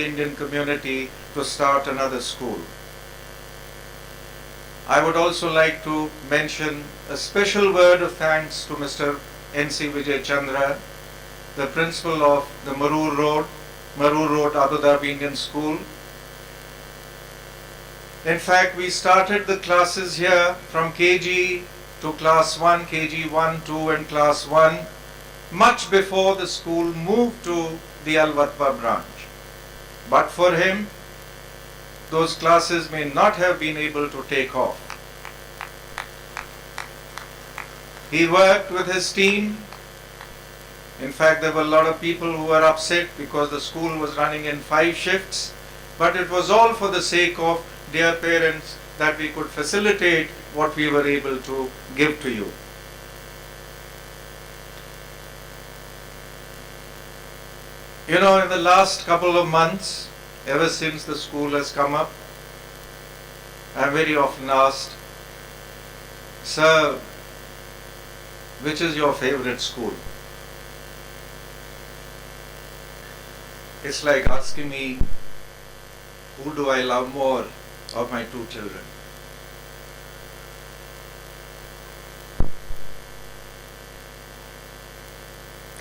Indian community to start another school. I would also like to mention a special word of thanks to Mr. N.C. Vijay Chandra, the principal of the Marur Road Abu Dhabi Indian School. In fact, we started the classes here from KG to class 1, KG 1, 2 and class 1 much before the school moved to the Al-Watba branch. But for him, those classes may not have been able to take off. He worked with his team. In fact, there were a lot of people who were upset because the school was running in 5 shifts, but it was all for the sake of dear parents that we could facilitate what we were able to give to you. You know, in the last couple of months, ever since the school has come up, I'm very often asked, "Sir, which is your favorite school?" It's like asking me, who do I love more of my 2 children?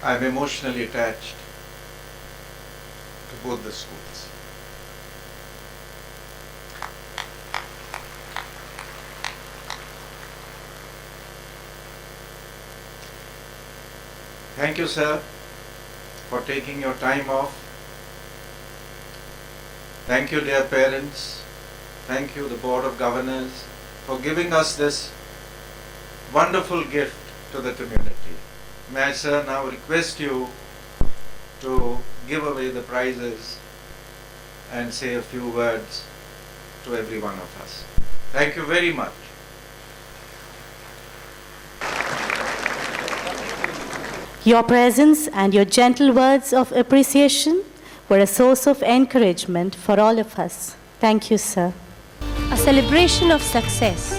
I'm emotionally attached to both the schools. Thank you, sir, for taking your time off. Thank you, dear parents. Thank you, the Board of Governors, for giving us this wonderful gift to the community. May I, sir, now request you to give away the prizes and say a few words to every one of us. Thank you very much. Your presence and your gentle words of appreciation were a source of encouragement for all of us. Thank you, sir. A celebration of success.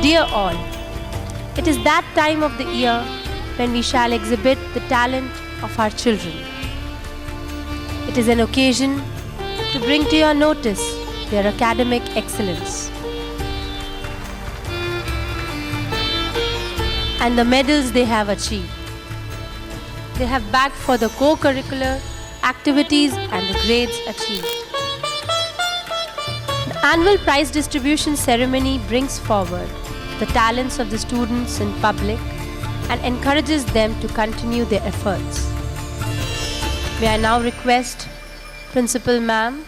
Dear all, it is that time of the year when we shall exhibit the talent of our children. It is an occasion to bring to your notice their academic excellence and the medals they have achieved. They have bagged for the co-curricular activities and the grades achieved. The annual prize distribution ceremony brings forward the talents of the students in public and encourages them to continue their efforts. May I now request Principal Ma'am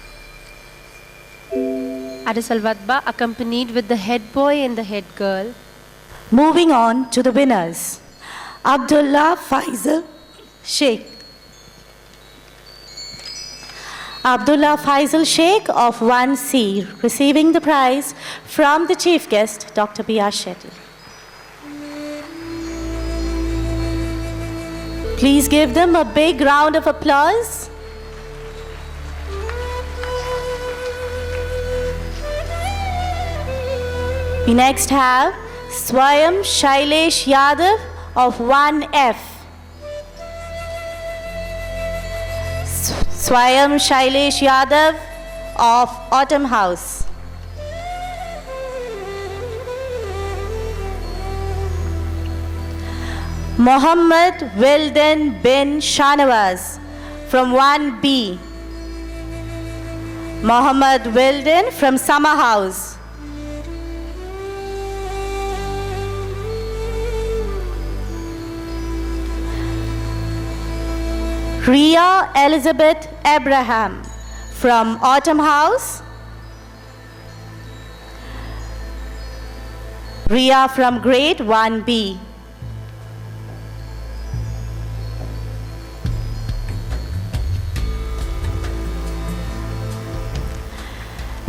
Addis Al-Watba, accompanied with the head boy and the head girl. Moving on to the winners. Abdullah Faisal Sheikh. Abdullah Faisal Sheikh of 1C, receiving the prize from the chief guest, Dr. B.R. Shetty. Please give them a big round of applause. We next have Swayam Shailesh Yadav of 1F. Swayam Shailesh Yadav of Autumn House. Mohammad Wilden bin Shanawaz from 1B. Mohammad Wilden from Summer House. Ria Elizabeth Abraham from Autumn House. Ria from grade 1B.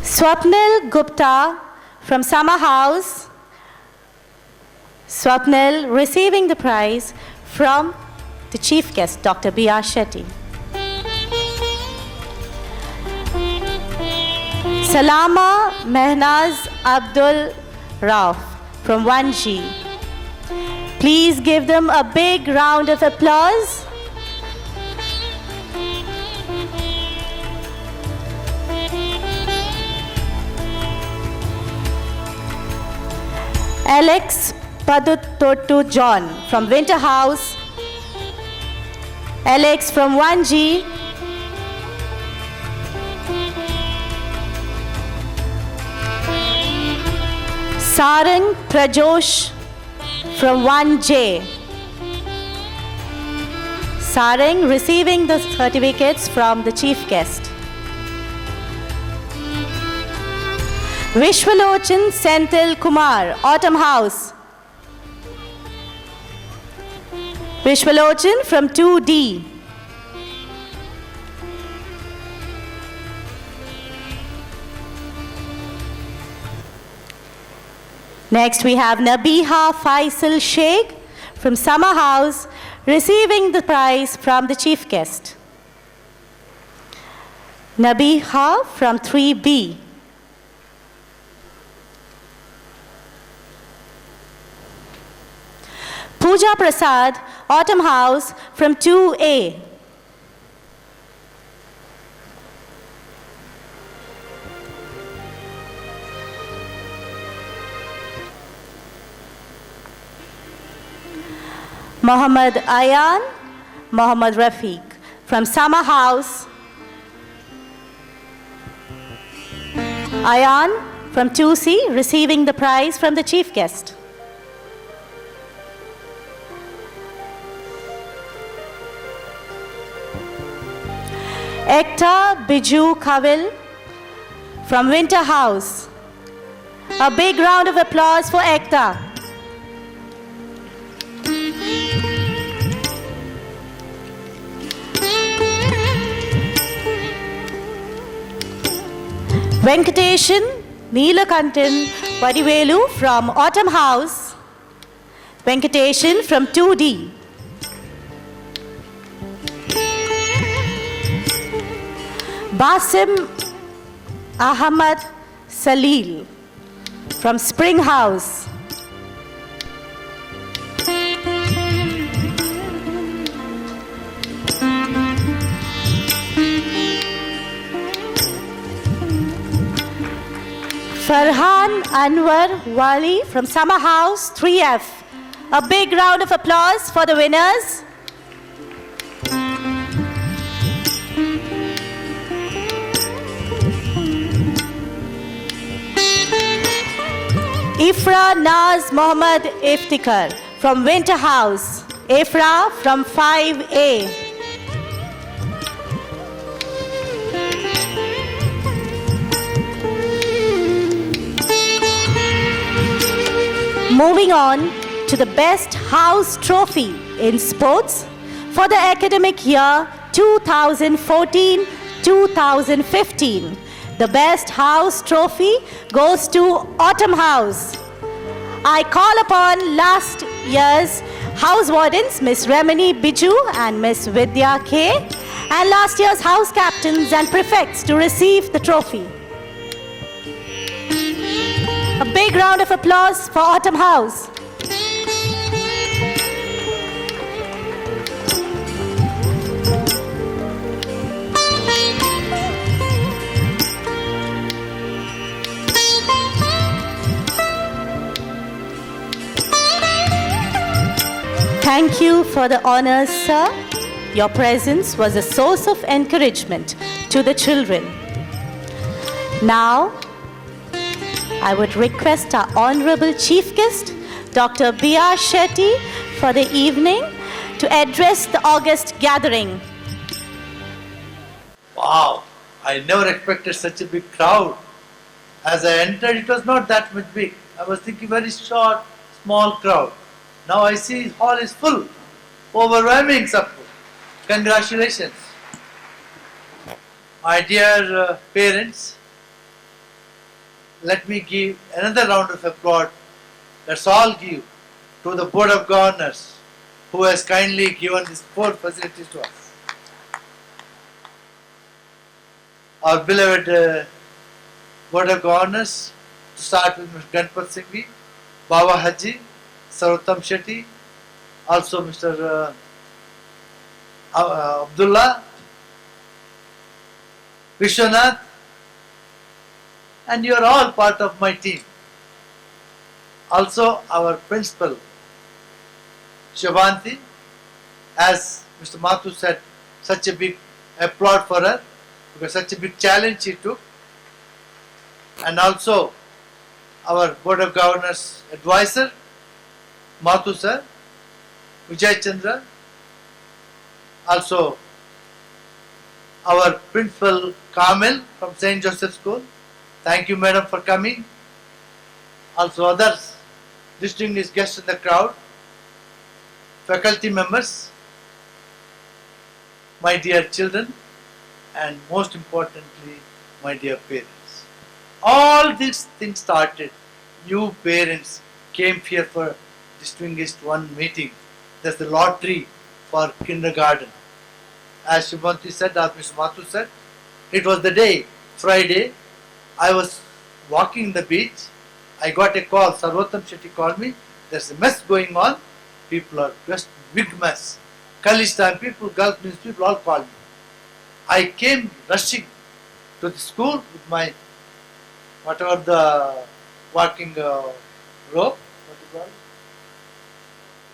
Swapnil Gupta from Summer House. Swapnil receiving the prize from the chief guest, Dr. B.R. Shetty. Salama Mehnaz Abdul Rauf from 1G. Please give them a big round of applause. Alex Padutottu John from Winter House. Alex from 1G. Sarang Prajosh from 1J. Sarang receiving the certificates from the chief guest. Vishwalochan Senthil Kumar, Autumn House. Vishwalochan from 2D. Next we have Nabiha Faisal Sheikh from Summer House receiving the prize from the chief guest. Nabiha from 3B. Pooja Prasad, Autumn House from 2A. Mohammad Ayan, Mohammad Rafiq from Summer House. Ayan from 2C receiving the prize from the chief guest. Ekta Biju Kavil from Winter House. A big round of applause for Ekta. Venkateshan Neelakantan Vadivelu from Autumn House. Venkateshan from 2D. Basim Ahmad Salil from Spring House. Farhan Anwar Wali from Summer House 3F. A big round of applause for the winners. Ifra Naz Mohammad Iftikhar from Winter House. Ifra from 5A. Moving on to the Best House Trophy in Sports for the academic year 2014-2015. The Best House Trophy goes to Autumn House. I call upon last year's House Wardens, Miss Remini Biju and Miss Vidya K, and last year's House Captains and Prefects to receive the trophy. A big round of applause for Autumn House. Thank you for the honors, sir. Your presence was a source of encouragement to the children. Now, I would request our Honorable Chief Guest, Dr. B.R. Shetty, for the evening to address the August gathering. Wow, I never expected such a big crowd. As I entered, it was not that much big. I was thinking very short, small crowd. Now I see hall is full, overwhelming support. Congratulations. My dear parents, let me give another round of applause. Let's all give to the Board of Governors who has kindly given these sport facilities to us. Our beloved Board of Governors, to start with Mr. Ganpat Singhi, Baba Haji, Sarottam Shetty, also Mr. Abdullah, Vishwanath, and you are all part of my team. Also our principal, Shabanti, as Mr. Mathu said, such a big applaud for her, because such a big challenge she took. And also our Board of Governors advisor, Mathu sir, Vijay Chandra, also our principal Kamil from St. Joseph School. Thank you, madam, for coming. Also others, distinguished guests in the crowd, faculty members, my dear children, and most importantly, my dear parents. All these things started. You parents came here for distinguished one meeting. That's the lottery for kindergarten. As Shubhanti said, as Mr. Mathu said, it was the day, Friday, I was walking the beach. I got a call, Sarvottam Shetty called me, there's a mess going on, people are just big mess. Khalistan people, Gulf Means people all called me. I came rushing to the school with my, whatever the walking rope, what do you call it?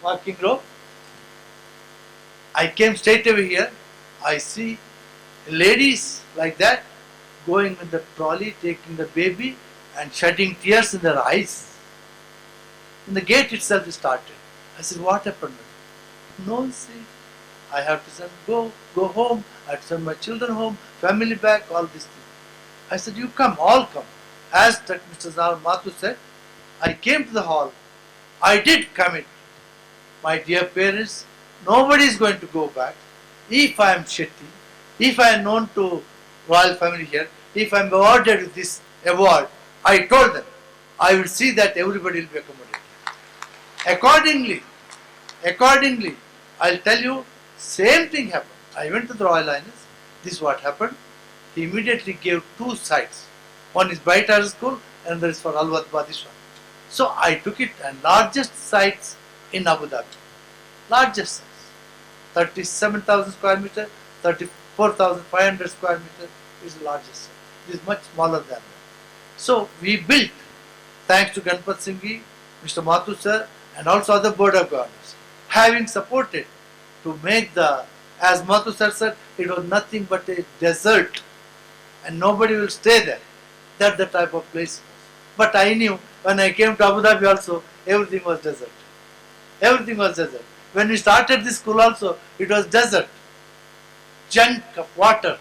Walking rope. I came straight away here. I see ladies like that going with the trolley, taking the baby and shedding tears in their eyes. In the gate itself it started. I said, what happened? No, see, I have to send, go home, I have to send my children home, family back, all these things. I said, you come, all come. As Mr. Mathu said, I came to the hall. I did commit. My dear parents, nobody is going to go back. If I am Shetty, if I am known to royal family here, if I am awarded with this award, I told them, I will see that everybody will be accommodated. Accordingly, I'll tell you, same thing happened. I went to the Royal Highness, this is what happened. He immediately gave 2 sites. One is Baitar School and another is for Al-Wad Badishwan. So I took it, and largest sites in Abu Dhabi. Largest sites. 37,000 square meter, 34,500 square meter is the largest site. It is much smaller than that. So we built, thanks to Ganpat Singh, Mr. Mathu sir, and also other board of governors, having supported to make the, as Mathu sir said, it was nothing but a desert and nobody will stay there. That's the type of place. But I knew when I came to Abu Dhabi also, everything was desert. Everything was desert. When we started this school also, it was desert. Junk of water,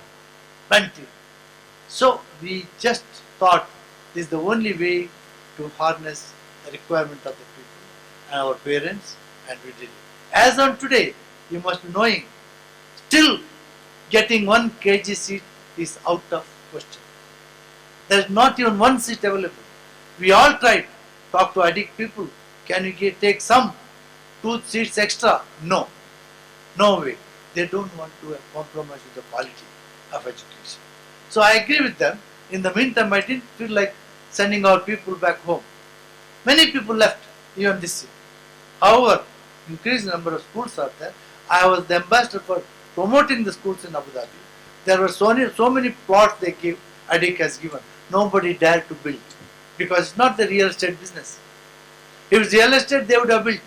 plenty. So we just thought this is the only way to harness the requirement of the people and our parents, and we did it. As on today, you must be knowing, still getting 1 kg seat is out of question. There is not even 1 seat available. We all tried, talk to addict people, can we take some 2 seats extra? No, no way. They don't want to compromise with the quality of education. So I agree with them. In the meantime, I didn't feel like sending our people back home. Many people left, even this year. However, increased number of schools are there. I was the ambassador for promoting the schools in Abu Dhabi. There were so many plots they gave, ADIC has given. Nobody dared to build, because it's not the real estate business. If it's real estate, they would have built.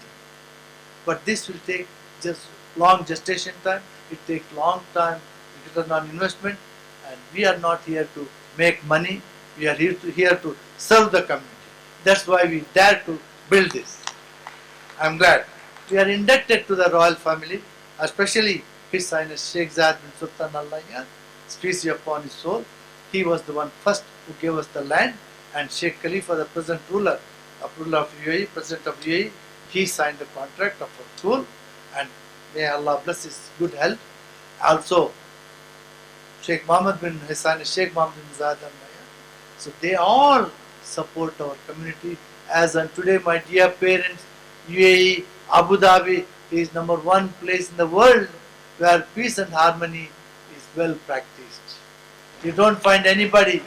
But this will take just long gestation time, it takes long time, return on investment, and we are not here to make money, we are here to serve the community. That's why we dare to build this. I am glad. We are indebted to the royal family, especially His Highness Sheikh Zayed bin Sultan Al Nahyan, peace be upon his soul. He was the one first who gave us the land, and Sheikh Khalifa, the present ruler of UAE, president of UAE, he signed the contract of our school, and may Allah bless his good health. Also, Sheikh Mohammed bin Hassan, Sheikh Mohammed bin Zayed Al Nahyan. So they all support our community. As on today, my dear parents, UAE, Abu Dhabi is #1 place in the world where peace and harmony is well practiced. You don't find anybody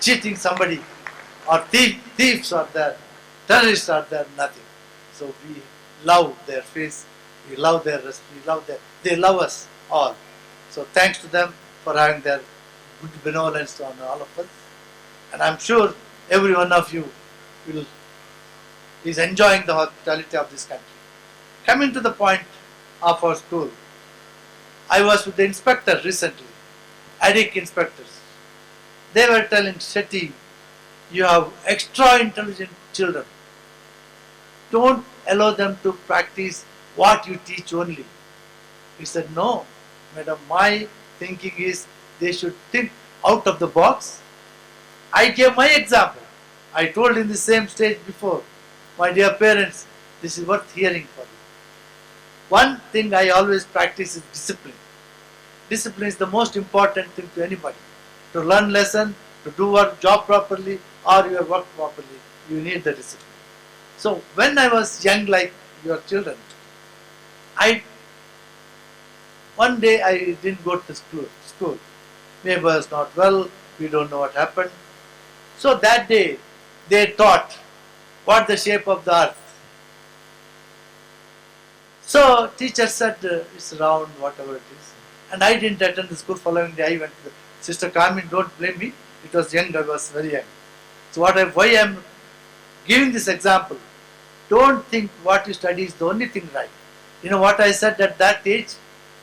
cheating somebody, or thieves are there, terrorists are there, nothing. So we love their face, we love their respect, they love us all. So thanks to them for having their good benevolence on all of us. And I'm sure every one of you will is enjoying the hospitality of this country. Coming to the point of our school, I was with the inspector recently, ADIC inspectors. They were telling Shetty, you have extra intelligent children. Don't allow them to practice what you teach only. He said, no, madam, my thinking is they should think out of the box. I gave my example. I told in the same stage before, my dear parents, this is worth hearing for you. One thing I always practice is discipline. Discipline is the most important thing to anybody. To learn lesson, to do our job properly or your work properly, you need the discipline. So when I was young like your children, one day I didn't go to school. Maybe I was not well, we don't know what happened. So that day they taught what the shape of the earth. So teacher said it's round, whatever it is. And I didn't attend the school following day. I went to the Sister Carmen, don't blame me. It was young, I was very young. So why I am giving this example, don't think what you study is the only thing right. You know what I said at that age?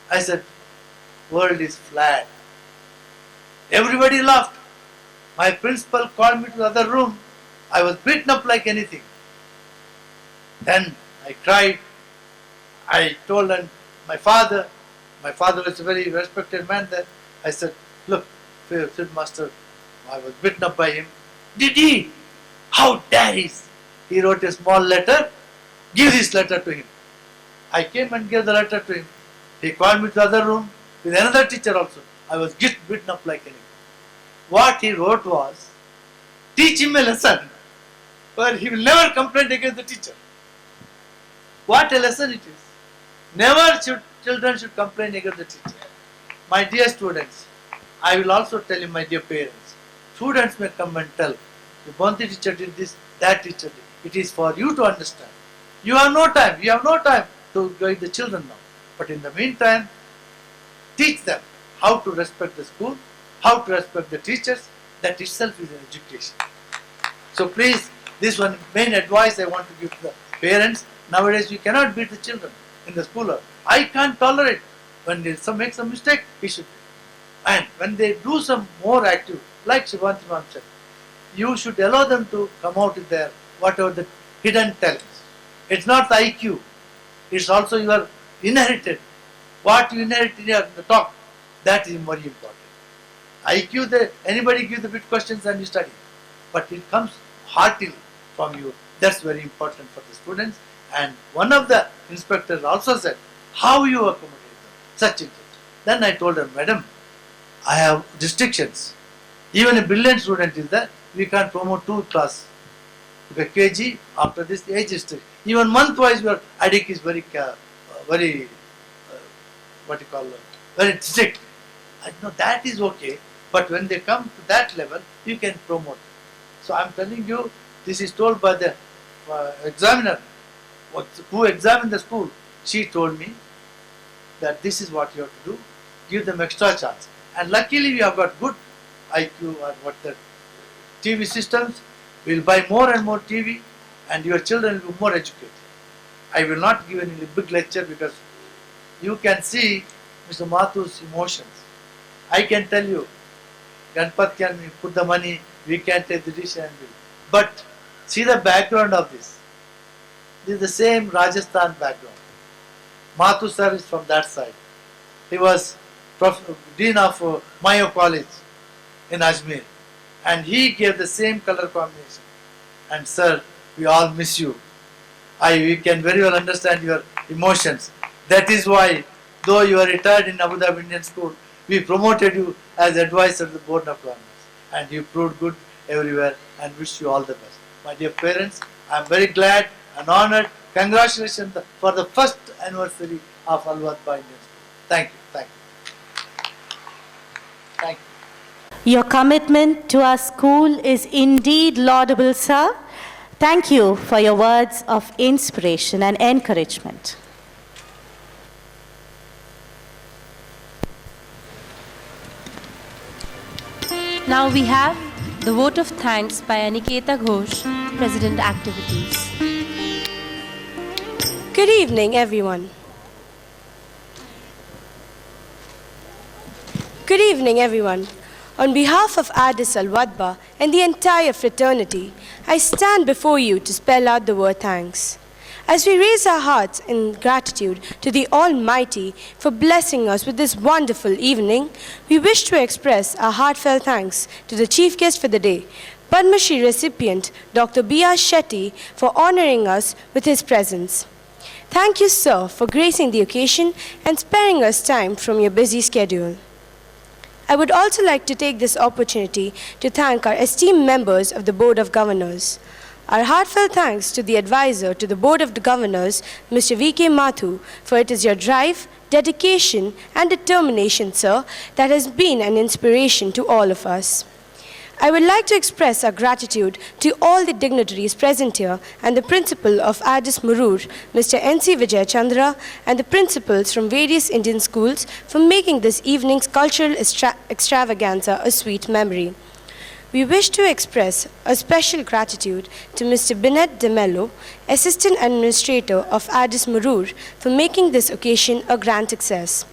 I said, world is flat. Everybody laughed. My principal called me to the other room. I was beaten up like anything. Then I cried. I told my father was a very respected man there. I said, look, field master, I was beaten up by him. Did he? How dare he? He wrote a small letter. Give this letter to him. I came and gave the letter to him. He called me to the other room with another teacher also. I was just beaten up like anything. What he wrote was, teach him a lesson where he will never complain against the teacher. What a lesson it is. Never children should complain against the teacher. My dear students, I will also tell you, my dear parents, students may come and tell, the Bhante teacher did this, that teacher did. It is for you to understand. You have no time to guide the children now. But in the meantime, teach them how to respect the school, how to respect the teachers. That itself is an education. So please, this one main advice I want to give to the parents. Nowadays we cannot beat the children in the school. I can't tolerate when they make some mistake, we should. And when they do some more active, like Shivanti Ma'am said, you should allow them to come out with their whatever the hidden talents. It's not the IQ, it's also your inherited. What you inherit in the top, that is very important. IQ, anybody gives the bit questions and you study. But it comes heartily from you. That's very important for the students. And one of the inspectors also said, how you accommodate them, such and such. Then I told her, madam, I have restrictions. Even a brilliant student is there, we can't promote 2 class. Okay, KG, after this age restriction. Even month-wise, your ADIC is very strict. I know that is okay, but when they come to that level, you can promote. So I am telling you, this is told by the examiner, who examined the school. She told me that this is what you have to do, give them extra chance. And luckily we have got good IQ or what the TV systems. We will buy more and more TV and your children will be more educated. I will not give any big lecture because you can see Mr. Mathu's emotions. I can tell you, Ganpat can put the money, we can take the decision. But see the background of this. This is the same Rajasthan background. Mathu sir is from that side. He was Dean of Mayo College in Ajmer. And he gave the same color combination. And sir, we all miss you. We can very well understand your emotions. That is why, though you are retired in Abu Dhabi Indian School, we promoted you as advisor to the Board of Governors. And you proved good everywhere and wish you all the best. My dear parents, I am very glad and honored. Congratulations for the first anniversary of Al-Wadba Indian School. Thank you. Thank you. Thank you. Your commitment to our school is indeed laudable, sir. Thank you for your words of inspiration and encouragement. Now we have the vote of thanks by Aniketa Ghosh, President Activities. Good evening, everyone. Good evening, everyone. On behalf of Addis Al-Wadba and the entire fraternity, I stand before you to spell out the word thanks. As we raise our hearts in gratitude to the Almighty for blessing us with this wonderful evening, we wish to express our heartfelt thanks to the chief guest for the day, Padma Shri recipient Dr. B.R. Shetty, for honoring us with his presence. Thank you, sir, for gracing the occasion and sparing us time from your busy schedule. I would also like to take this opportunity to thank our esteemed members of the Board of Governors. Our heartfelt thanks to the advisor to the Board of Governors, Mr. V.K. Mathu, for it is your drive, dedication, and determination, sir, that has been an inspiration to all of us. I would like to express our gratitude to all the dignitaries present here and the principal of Addis Murur, Mr. N.C. Vijay Chandra, and the principals from various Indian schools for making this evening's cultural extravaganza a sweet memory. We wish to express a special gratitude to Mr. Binet De Mello, Assistant Administrator of Addis Murur, for making this occasion a grand success.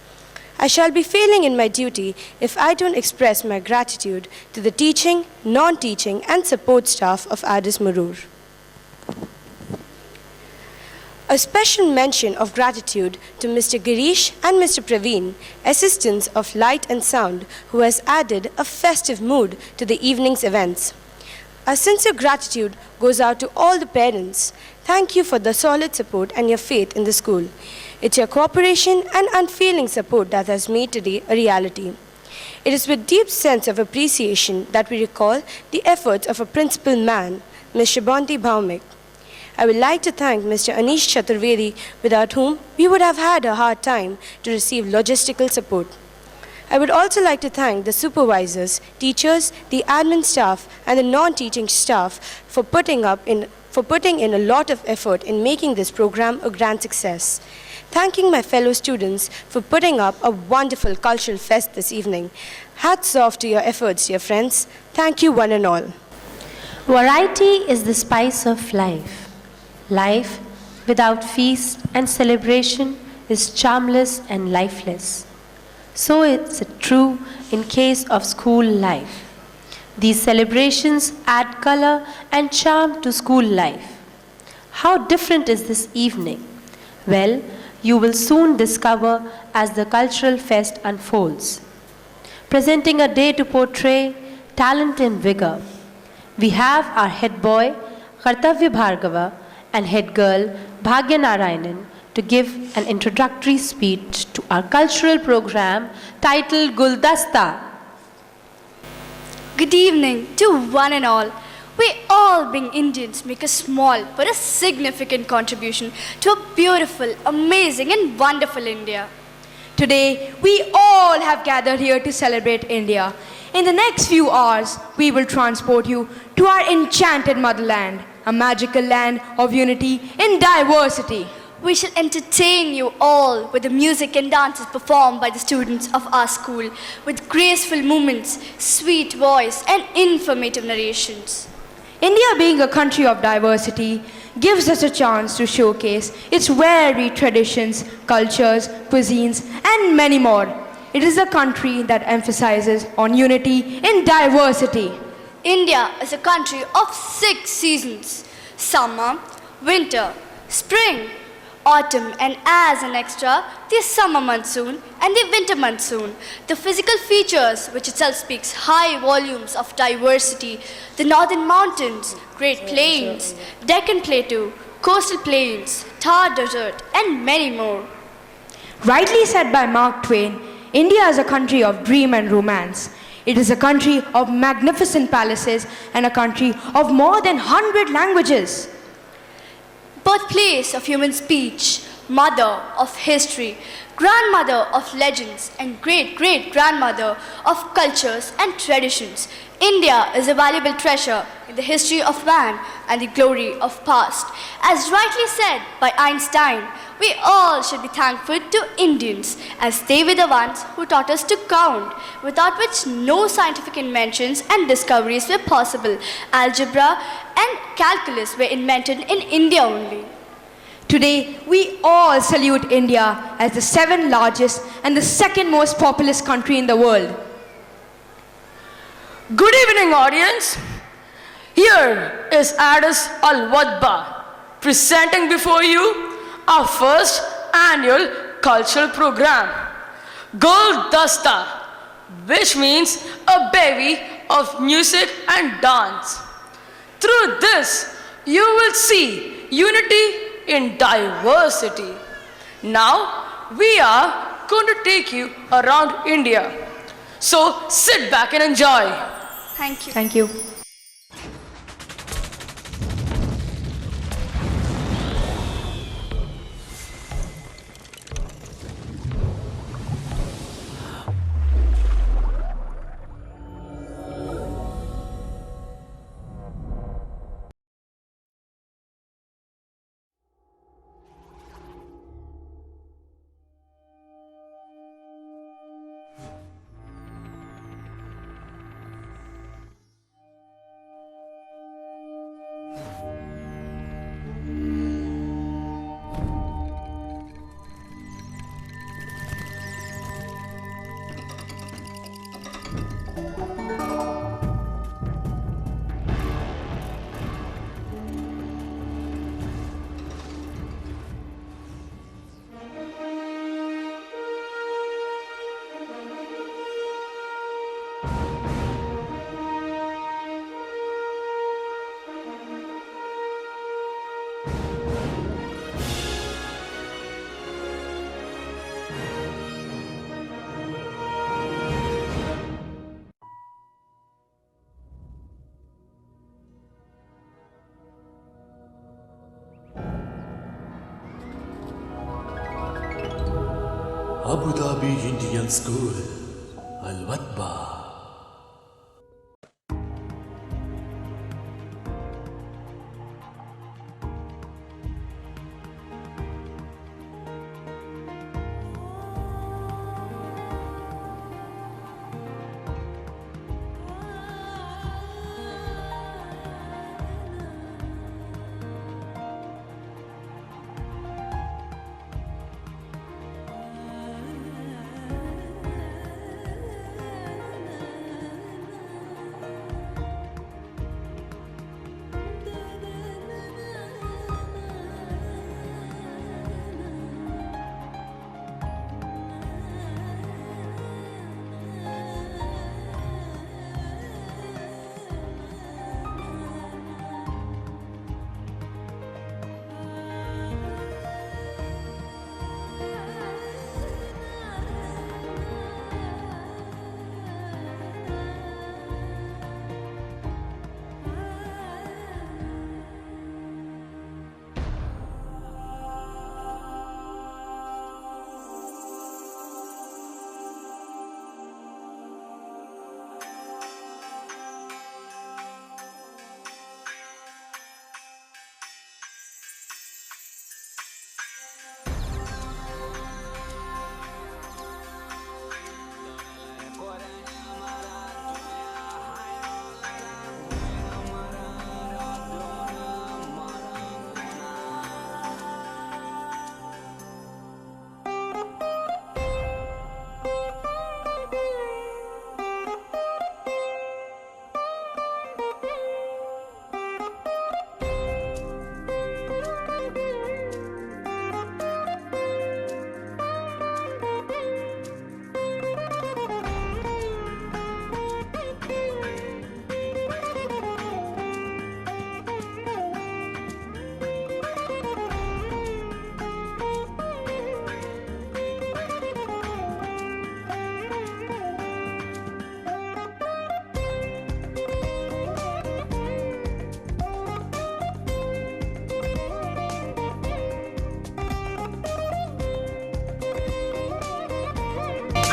I shall be failing in my duty if I don't express my gratitude to the teaching, non-teaching, and support staff of Addis Murur. A special mention of gratitude to Mr. Girish and Mr. Praveen, assistants of light and sound, who has added a festive mood to the evening's events. Our sincere gratitude goes out to all the parents. Thank you for the solid support and your faith in the school. It's your cooperation and unfailing support that has made today a reality. It is with deep sense of appreciation that we recall the efforts of a principal man, Mr. Bonti Bhaumik. I would like to thank Mr. Anish Chaturvedi, without whom we would have had a hard time to receive logistical support. I would also like to thank the supervisors, teachers, the admin staff, and the non-teaching staff for putting in a lot of effort in making this program a grand success. Thanking my fellow students for putting up a wonderful cultural fest this evening. Hats off to your efforts, dear friends. Thank you one and all. Variety is the spice of life. Life without feast and celebration is charmless and lifeless. So it's true in case of school life. These celebrations add color and charm to school life. How different is this evening? Well, you will soon discover as the cultural fest unfolds. Presenting a day to portray talent and vigor. We have our head boy, Kartavya Bhargava, and head girl, Bhagya Narayanan, to give an introductory speech to our cultural program titled Guldasta. Good evening to one and all. We all being Indians make a small but a significant contribution to a beautiful, amazing and wonderful India. Today, we all have gathered here to celebrate India. In the next few hours, we will transport you to our enchanted motherland, a magical land of unity in diversity. We shall entertain you all with the music and dances performed by the students of our school, with graceful movements, sweet voice and informative narrations. India, being a country of diversity, gives us a chance to showcase its varied traditions, cultures, cuisines, and many more. It is a country that emphasizes on unity in diversity. India is a country of 6 seasons: summer, winter, spring, autumn, and as an extra, the summer monsoon and the winter monsoon. The physical features, which itself speaks high volumes of diversity: the northern mountains, Great Plains, Deccan Plateau, coastal plains, Thar Desert, and many more. Rightly said by Mark Twain, India is a country of dream and romance. It is a country of magnificent palaces and a country of more than 100 languages. Birthplace of human speech, mother of history, grandmother of legends, and great-great-grandmother of cultures and traditions. India is a valuable treasure in the history of man and the glory of past. As rightly said by Einstein, we all should be thankful to Indians, as they were the ones who taught us to count, without which no scientific inventions and discoveries were possible. Algebra and calculus were invented in India only. Today, we all salute India as the 7th largest and the 2nd most populous country in the world. Good evening, audience. Here is Addis Al-Wadba presenting before you our first annual cultural program, Gul Dasta, which means a bevy of music and dance. Through this, you will see unity in diversity. Now, we are going to take you around India. So, sit back and enjoy. Thank you. Thank you. Abu Dhabi Indian School, Al-Wadba.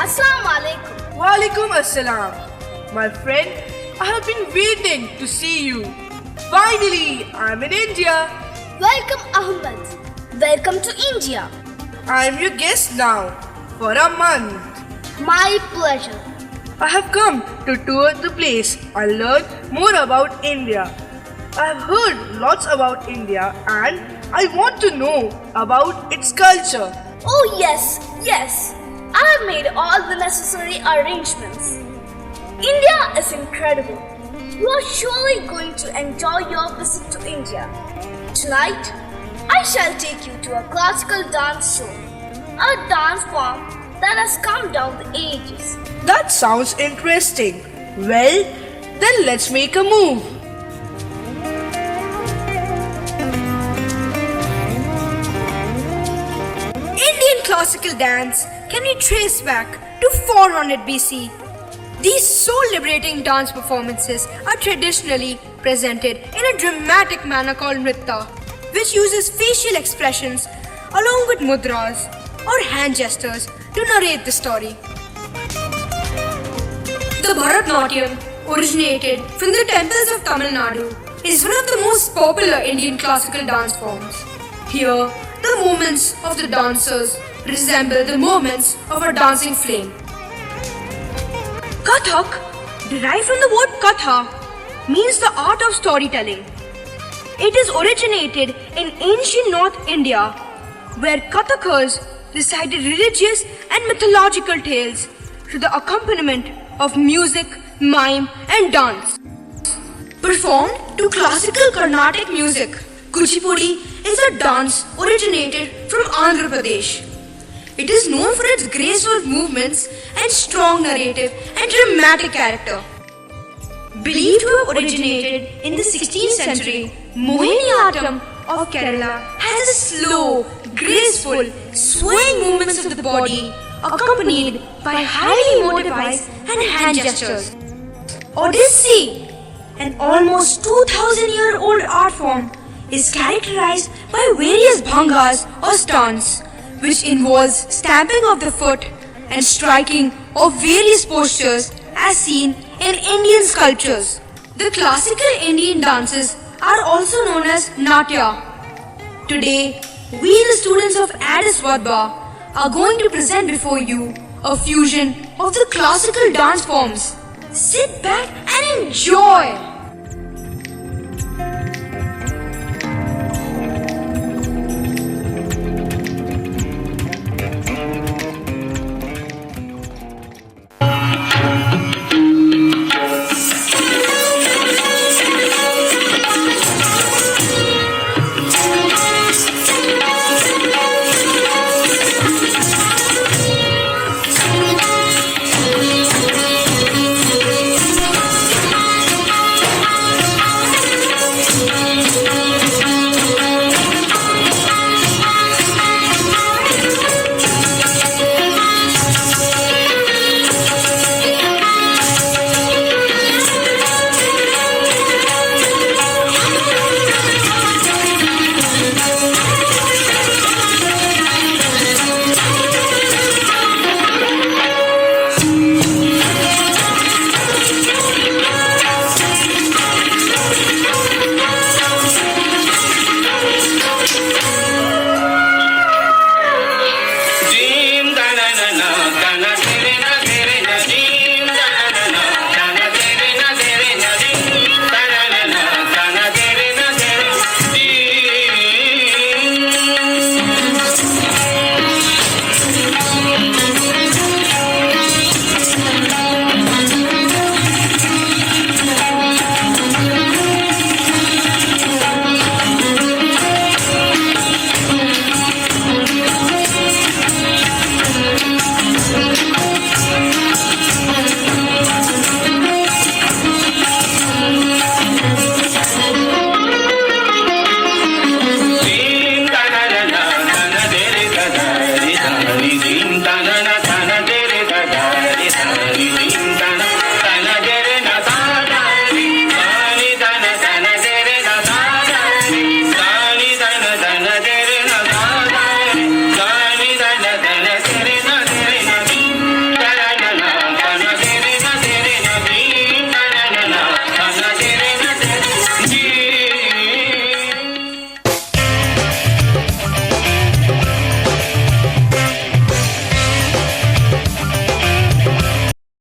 Assalamu alaikum. Walaikum assalam. My friend, I have been waiting to see you. Finally, I'm in India. Welcome, Ahmed. Welcome to India. I'm your guest now for a month. My pleasure. I have come to tour the place and learn more about India. I have heard lots about India and I want to know about its culture. Oh, yes, yes. I have made all the necessary arrangements. India is incredible. You are surely going to enjoy your visit to India. Tonight, I shall take you to a classical dance show, a dance form that has come down the ages. That sounds interesting. Well, then let's make a move. Indian classical dance can be traced back to 400 BC. These soul-liberating dance performances are traditionally presented in a dramatic manner called nritta, which uses facial expressions along with mudras or hand gestures to narrate the story. The Bharatnatyam, originated from the temples of Tamil Nadu, is one of the most popular Indian classical dance forms. Here, the movements of the dancers resemble the movements of a dancing flame. Kathak, derived from the word katha, means the art of storytelling. It is originated in ancient North India, where Kathakars recited religious and mythological tales to the accompaniment of music, mime, and dance. Performed to classical Carnatic music, Kuchipudi is a dance originated from Andhra Pradesh. It is known for its graceful movements and strong narrative and dramatic character. Believed to have originated in the 16th century, Mohiniyattam of Kerala has a slow, graceful, swaying movements of the body accompanied by highly emotive eyes and hand gestures. Odissi, an almost 2,000-year-old art form, is characterized by various bhangas or stance, which involves stamping of the foot and striking of various postures as seen in Indian sculptures. The classical Indian dances are also known as Natya. Today, we the students of Addis Wadhwa are going to present before you a fusion of the classical dance forms. Sit back and enjoy!